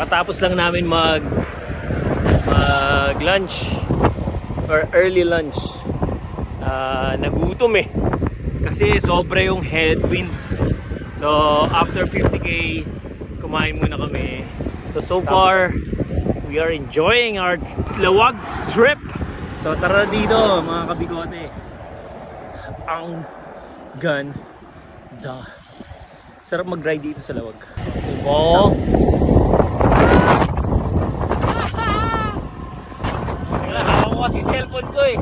Kakatapos lang namin mag lunch or early lunch. Nagutom eh. Kasi sobra yung headwind. So after 50k, kumain muna kami. So far, we are enjoying our Lawag trip. So tara dito mga kabigote. Ang ganda. Sarap mag-ride dito sa Lawag. Oh. Hawak ko kasi cellphone ko eh.